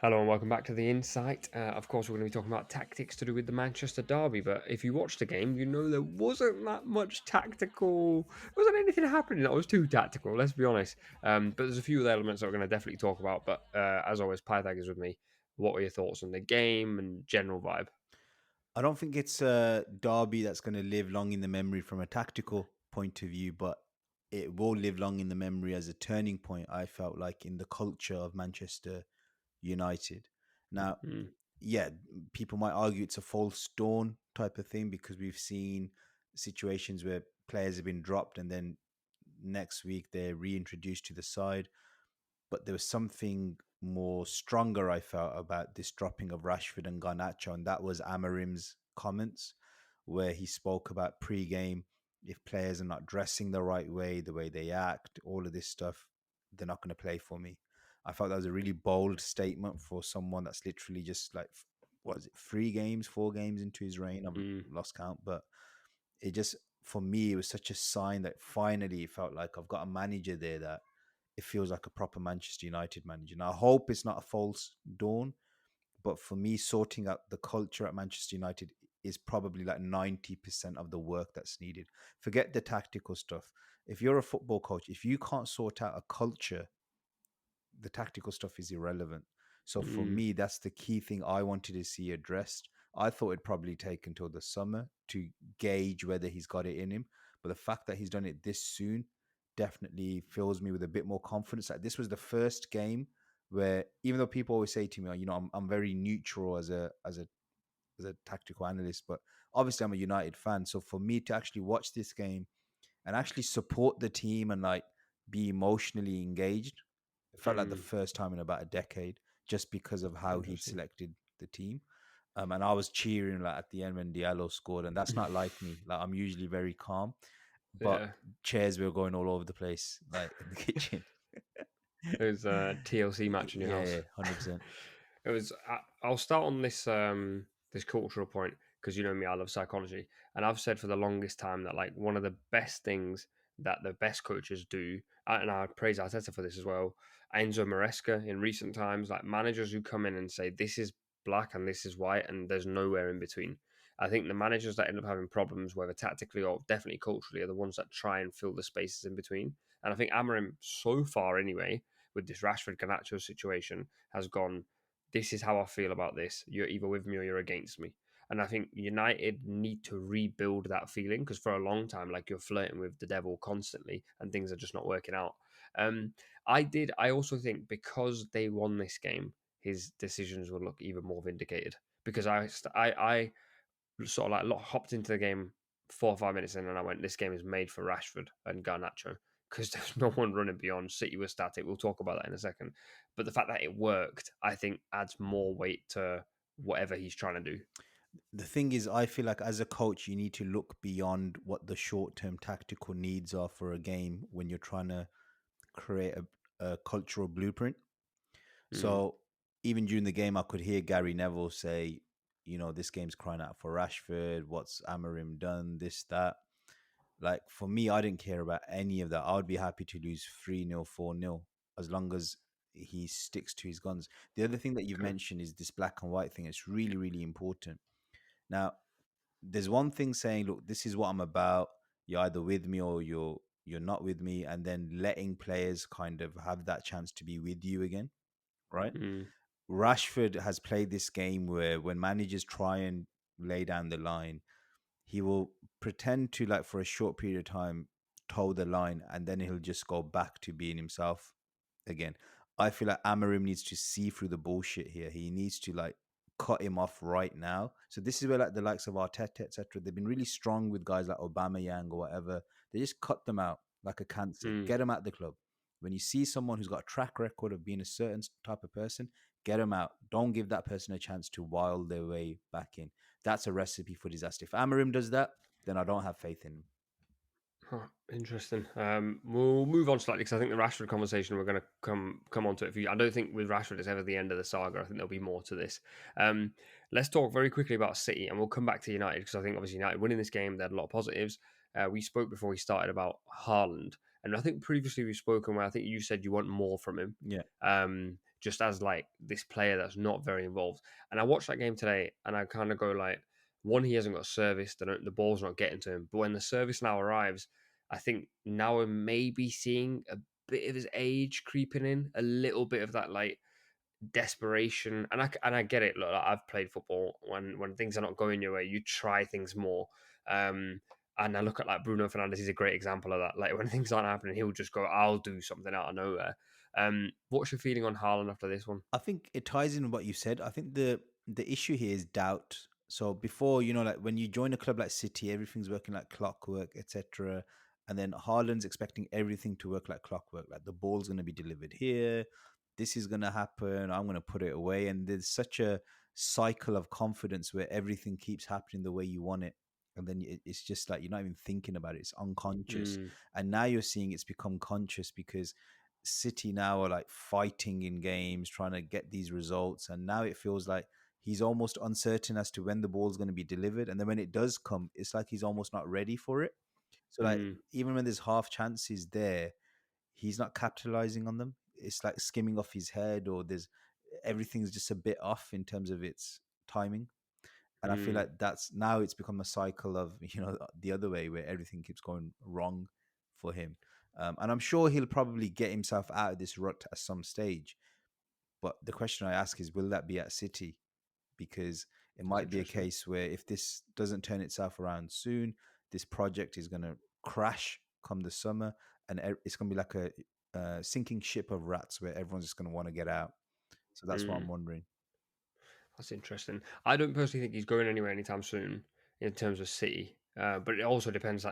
Hello and welcome back to the Insight. Of course, we're going to be talking about tactics to do with the Manchester Derby. But if you watched the game, you know there wasn't that much tactical. There wasn't anything happening that was too tactical. Let's be honest. But there's a few of the elements that we're going to definitely talk about. But as always, Pythag is with me. What were your thoughts on the game and general vibe? I don't think it's a derby that's going to live long in the memory from a tactical point of view, but it will live long in the memory as a turning point, I felt like, in the culture of Manchester United. Now, Mm, yeah, people might argue it's a false dawn type of thing because we've seen situations where players have been dropped and then next week they're reintroduced to the side. But there was something more stronger I felt about this dropping of Rashford and Garnacho, and that was Amorim's comments, where he spoke about pre-game. If players are not dressing the right way, the way they act, all of this stuff, they're not going to play for me. I felt that was a really bold statement for someone that's literally just like, what is it, 3 games, 4 games into his reign? I'm mm, lost count, but it just, for me, it was such a sign that finally it felt like I've got a manager there that it feels like a proper Manchester United manager. And I hope it's not a false dawn, but for me, sorting out the culture at Manchester United is probably like 90% of the work that's needed. Forget the tactical stuff. If you're a football coach, if you can't sort out a culture, the tactical stuff is irrelevant. So for mm, me, that's the key thing I wanted to see addressed. I thought it'd probably take until the summer to gauge whether he's got it in him. But the fact that he's done it this soon definitely fills me with a bit more confidence. Like this was the first game where, even though people always say to me, I'm very neutral as a tactical analyst, but obviously I'm a United fan. So for me to actually watch this game and actually support the team and like be emotionally engaged, it felt like the mm. first time in about a decade, just because of how he'd Interesting. selected the team. And I was cheering like at the end when Diallo scored, and that's not like me. Like I'm usually very calm, but Yeah. chairs were going all over the place, like in the kitchen. It was a TLC match in your Yeah, house. yeah, 100%. It was. I'll start on this cultural point because you know me, I love psychology, and I've said for the longest time that like one of the best things that the best coaches do, and I praise Arteta for this as well. Enzo Maresca in recent times, like managers who come in and say this is black and this is white, and there's nowhere in between. I think the managers that end up having problems, whether tactically or definitely culturally, are the ones that try and fill the spaces in between. And I think Amorim, so far anyway, with this Rashford Garnacho situation, has gone, this is how I feel about this. You're either with me or you're against me. And I think United need to rebuild that feeling because for a long time, like you're flirting with the devil constantly and things are just not working out. Um, I also think because they won this game, his decisions will look even more vindicated because I sort of like hopped into the game 4 or 5 minutes in, and I went, "This game is made for Rashford and Garnacho." Because there's no one running beyond. City was static. We'll talk about that in a second. But the fact that it worked, I think, adds more weight to whatever he's trying to do. The thing is, I feel like as a coach, you need to look beyond what the short term tactical needs are for a game when you're trying to create a cultural blueprint. Mm, So even during the game, I could hear Gary Neville say, this game's crying out for Rashford. What's Amorim done? This, that. Like for me, I didn't care about any of that. I would be happy to lose 3-0, 4-0, as long as he sticks to his guns. The other thing that you've okay. mentioned is this black and white thing. It's really, really important. Now, there's one thing saying, look, this is what I'm about. You're either with me or you're not with me, and then letting players kind of have that chance to be with you again, right? Mm, Rashford has played this game where when managers try and lay down the line, he will pretend to, like, for a short period of time, toe the line, and then he'll just go back to being himself again. I feel like Amarim needs to see through the bullshit here. He needs to like cut him off right now. So this is where like the likes of Arteta, etc., they've been really strong with guys like Obama Yang or whatever. They just cut them out like a cancer. mm. Get them out the club. When you see someone who's got a track record of being a certain type of person, get them out. Don't give that person a chance to wile their way back in. That's a recipe for disaster. If Amarim does that, then I don't have faith in him. Huh, interesting. We'll move on slightly because I think the Rashford conversation we're going to come on to it for you. I don't think with Rashford it's ever the end of the saga. I think there'll be more to this. Um, let's talk very quickly about City, and we'll come back to United because I think obviously United winning this game, they had a lot of positives. We spoke before we started about Haaland, and I think previously we've spoken where I think you said you want more from him. Yeah. just as like this player that's not very involved. And I watched that game today, and I kind of go like, one, he hasn't got service, the ball's not getting to him. But when the service now arrives, I think now we're maybe seeing a bit of his age creeping in, a little bit of that like desperation. And I get it. Look, I've played football. When things are not going your way, you try things more. Um, and I look at like Bruno Fernandes. He's a great example of that. Like when things aren't happening, he'll just go, "I'll do something out of nowhere." What's your feeling on Haaland after this one? I think it ties in with what you said. I think the issue here is doubt. So before, like when you join a club like City, everything's working like clockwork, etc. And then Haaland's expecting everything to work like clockwork. Like the ball's going to be delivered here, this is going to happen. I'm going to put it away, and there's such a cycle of confidence where everything keeps happening the way you want it. And then it's just like you're not even thinking about it. It's unconscious. Mm, And now you're seeing it's become conscious because City now are like fighting in games, trying to get these results, and now it feels like he's almost uncertain as to when the ball's going to be delivered, and then when it does come, it's like he's almost not ready for it. So like mm, even when there's half chances there, he's not capitalizing on them. It's like skimming off his head, or there's everything's just a bit off in terms of its timing. And I feel mm. like that's now it's become a cycle of the other way where everything keeps going wrong for him. And I'm sure he'll probably get himself out of this rut at some stage. But the question I ask is, will that be at City? Because it That's might be a interesting. case where if this doesn't turn itself around soon, this project is going to crash come the summer, and it's going to be like a sinking ship of rats where everyone's just going to want to get out. So that's what I'm Mm. wondering. That's interesting. I don't personally think he's going anywhere anytime soon in terms of City, but it also depends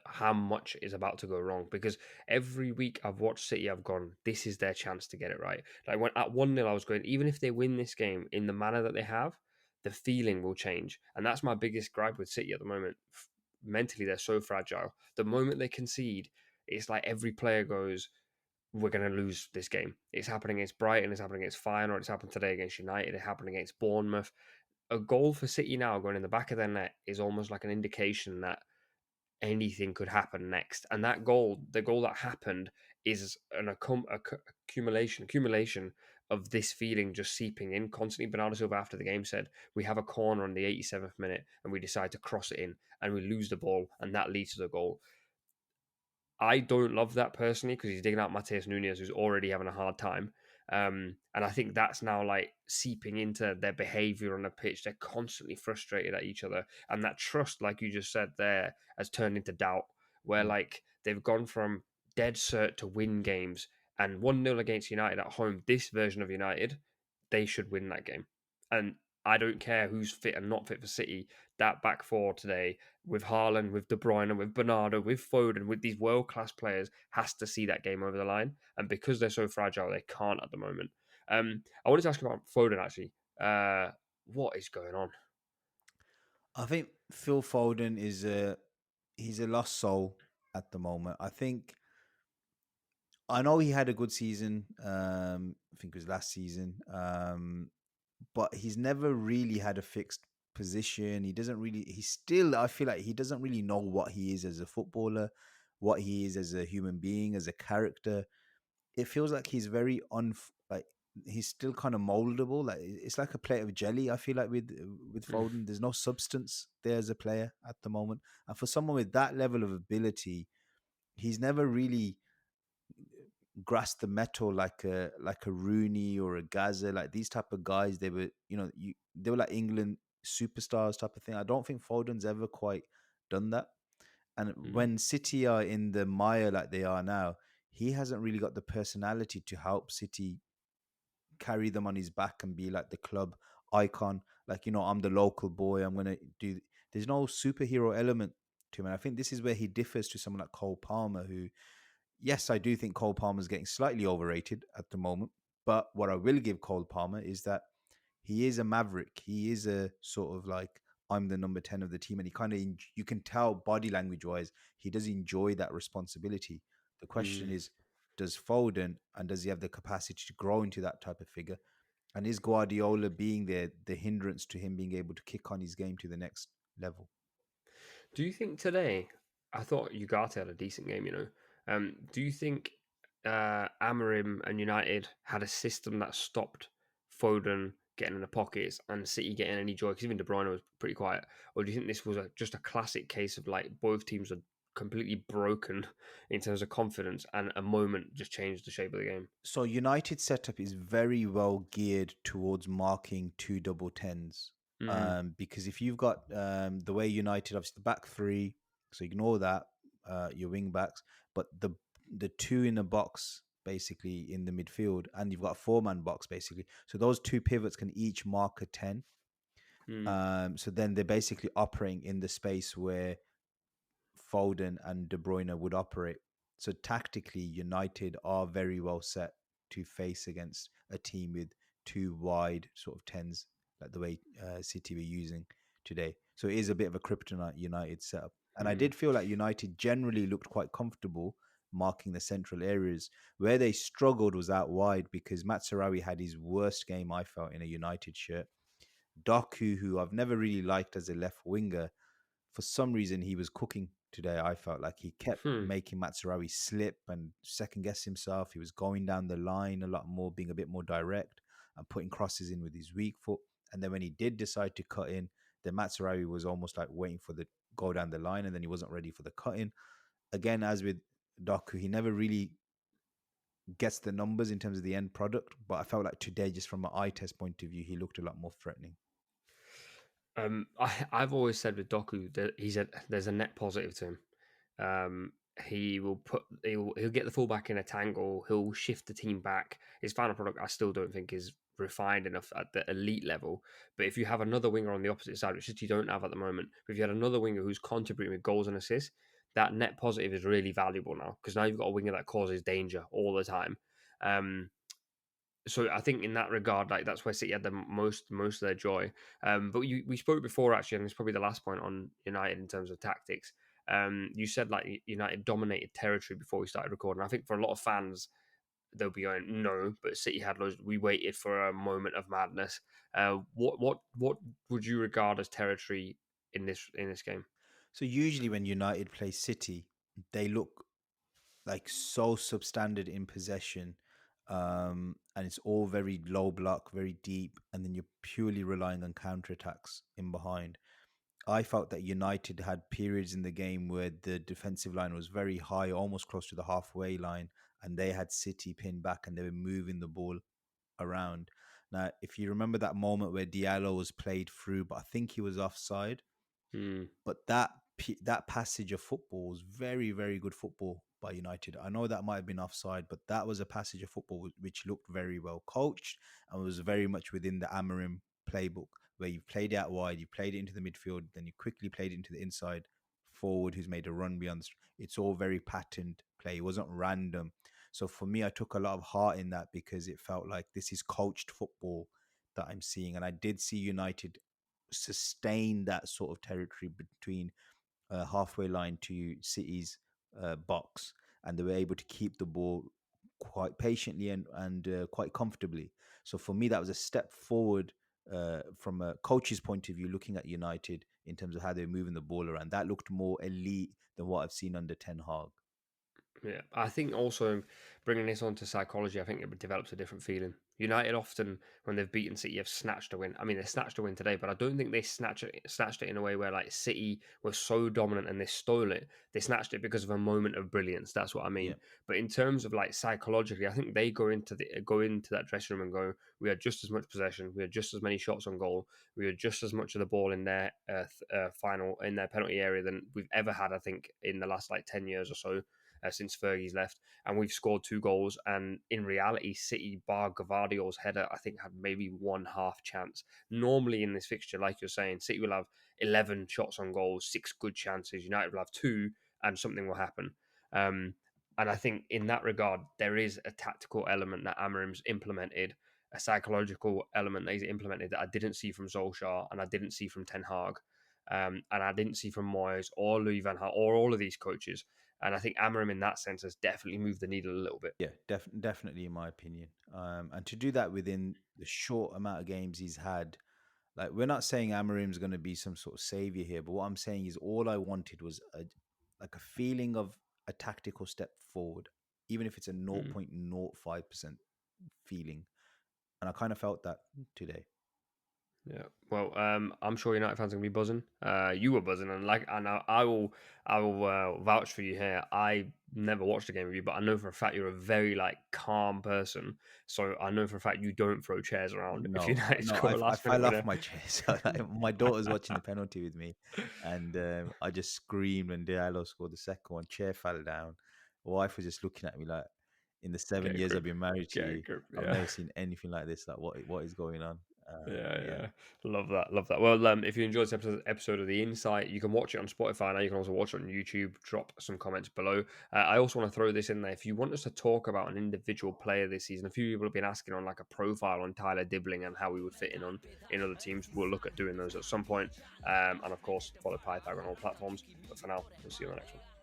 how much is about to go wrong. Because every week I've watched City, I've gone, this is their chance to get it right. Like when at 1-0, I was going, even if they win this game in the manner that they have, the feeling will change, and that's my biggest gripe with City at the moment. Mentally, they're so fragile. The moment they concede, it's like every player goes, we're going to lose this game. It's happening against Brighton, it's happening against Feyenoord, it's happened today against United, it's happening against Bournemouth. A goal for City now going in the back of their net is almost like an indication that anything could happen next. And that goal, the goal that happened, is an accumulation of this feeling just seeping in constantly. Bernardo Silva after the game said, "We have a corner on the 87th minute and we decide to cross it in and we lose the ball and that leads to the goal." I don't love that personally because he's digging out Mateus Nunes, who's already having a hard time. And I think that's now like seeping into their behavior on the pitch. They're constantly frustrated at each other. And that trust, like you just said there, has turned into doubt, where Mm. like they've gone from dead cert to win games. And 1-0 against United at home, this version of United, they should win that game. And I don't care who's fit and not fit for City. That back four today with Haaland, with De Bruyne, with Bernardo, with Foden, with these world class players, has to see that game over the line. And because they're so fragile, they can't at the moment. I wanted to ask about Foden actually. What is going on? I think Phil Foden is he's a lost soul at the moment. I know he had a good season. I think it was last season. But he's never really had a fixed position. He doesn't really. He's still. I feel like he doesn't really know what he is as a footballer, what he is as a human being, as a character. It feels like he's very like he's still kind of moldable. Like it's like a plate of jelly. I feel like with Mm, Foden, there's no substance there as a player at the moment. And for someone with that level of ability, he's never really grasp the metal like a Rooney or a Gaza, like these type of guys. They were, they were like England superstars type of thing. I don't think Foden's ever quite done that. And mm, when City are in the mire like they are now, he hasn't really got the personality to help City carry them on his back and be like the club icon. Like, I'm the local boy. I'm gonna do. There's no superhero element to him. And I think this is where he differs to someone like Cole Palmer, who, yes, I do think Cole Palmer's getting slightly overrated at the moment. But what I will give Cole Palmer is that he is a maverick. He is a sort of like, I'm the number 10 of the team. And he kind of, you can tell body language wise, he does enjoy that responsibility. The question mm. is, does Foden, and does he have the capacity to grow into that type of figure? And is Guardiola being there the hindrance to him being able to kick on his game to the next level? Do you think today? I thought Ugarte had a decent game. Do you think? Amorim and United had a system that stopped Foden getting in the pockets and City getting any joy? Because even De Bruyne was pretty quiet. Or do you think this was just a classic case of like both teams are completely broken in terms of confidence and a moment just changed the shape of the game? So United setup is very well geared towards marking two double tens. Mm, Because if you've got the way United, obviously the back three, so ignore that, your wing backs, but the two in the box basically in the midfield, and you've got a four-man box basically. So those two pivots can each mark a 10. mm, So then they're basically operating in the space where Foden and De Bruyne would operate. So tactically, United are very well set to face against a team with two wide sort of tens, like the way City were using today. So it is a bit of a kryptonite United setup. And I mm. did feel like United generally looked quite comfortable marking the central areas. Where they struggled was out wide because Matsurawi had his worst game, I felt, in a United shirt. Doku, who I've never really liked as a left winger, for some reason he was cooking today. I felt like he kept Hmm. making Matsurawi slip and second guess himself. He was going down the line a lot more, being a bit more direct and putting crosses in with his weak foot. And then when he did decide to cut in, then Matsurawi was almost like waiting for the go down the line, and then he wasn't ready for the cut in. Again, as with Doku, he never really gets the numbers in terms of the end product. But I felt like today, just from an eye test point of view, he looked a lot more threatening. I've always said with Doku that there's a net positive to him. Um, he'll get the fullback in a tangle. He'll shift the team back. His final product, I still don't think is refined enough at the elite level. But if you have another winger on the opposite side, which you don't have at the moment, but if you had another winger who's contributing with goals and assists, that net positive is really valuable now because now you've got a winger that causes danger all the time. Um, so I think in that regard, like that's where City had the most of their joy. But we spoke before actually, and it's probably the last point on United in terms of tactics. You said like United dominated territory before we started recording. I think for a lot of fans, they'll be going no, but City had loads. We waited for a moment of madness. What would you regard as territory in this game? So usually when United play City, they look like so substandard in possession, and it's all very low block, very deep, and then you're purely relying on counterattacks in behind. I felt that United had periods in the game where the defensive line was very high, almost close to the halfway line, and they had City pinned back and they were moving the ball around. Now, if you remember that moment where Diallo was played through, but I think he was offside, Hmm. but that passage of football was very, very good football by United. I know that might have been offside, but that was a passage of football which looked very well coached and was very much within the Amorim playbook, where you played it out wide, you played it into the midfield, then you quickly played it into the inside forward who's made a run beyond. It's all very patterned play. It wasn't random. So for me, I took a lot of heart in that because it felt like this is coached football that I'm seeing, and I did see United sustain that sort of territory between halfway line to City's box, and they were able to keep the ball quite patiently and quite comfortably. So for me, that was a step forward from a coach's point of view, looking at United in terms of how they're moving the ball around. That looked more elite than what I've seen under Ten Hag. Yeah, I think also bringing this on to psychology, I think it develops a different feeling. United often, when they've beaten City, have snatched a win. I mean, they snatched a win today, but I don't think they snatched it in a way where like City was so dominant and they stole it. They snatched it because of a moment of brilliance. That's what I Yeah, mean. But in terms of like psychologically, I think they go into that dressing room and go, "We had just as much possession. We had just as many shots on goal. We had just as much of the ball in their final in their penalty area than we've ever had. I think in the last like 10 years or so." Since Fergie's left, and we've scored 2 goals. And in reality, City, bar Gavardio's header, I think had maybe one half chance. Normally in this fixture, like you're saying, City will have 11 shots on goals, 6 good chances. United will have 2, and something will happen. Um, and I think in that regard, there is a tactical element that Amorim's implemented, a psychological element that he's implemented that I didn't see from Solskjaer and I didn't see from Ten Hag. And I didn't see from Moyes or Louis Van Gaal or all of these coaches. And I think Amorim, in that sense, has definitely moved the needle a little bit. yeah, definitely, in my opinion. And to do that within the short amount of games he's had, like we're not saying Amorim's going to be some sort of savior here, but what I'm saying is all I wanted was like a feeling of a tactical step forward. even if it's a Mm. 0.05% feeling. And I kind of felt that today. Yeah. Well, I'm sure United fans are gonna be buzzing. You were buzzing, and I will vouch for you here. I never watched a game with you, but I know for a fact you're a very like calm person. So I know for a fact you don't throw chairs around if No, United no, score a I last minute fell off winner. my chair. So my daughter's watching the penalty with me, and I just screamed when Diallo scored the second one. Chair fell down. My wife was just looking at me like, in the Get seven a years I've grip. been married to Get a you, grip. I've Yeah. never seen anything like this. Like, what is going on? Yeah, Yeah, yeah, love that, love that. Well, if you enjoyed this episode of The Insight, you can watch it on Spotify now. You can also watch it on YouTube. Drop some comments below. I also want to throw this in there. If you want us to talk about an individual player this season, a few people have been asking on like a profile on Tyler Dibbling and how we would fit in on in other teams. We'll look at doing those at some point. And of course, follow Pythag on all platforms. But for now, we'll see you on the next one.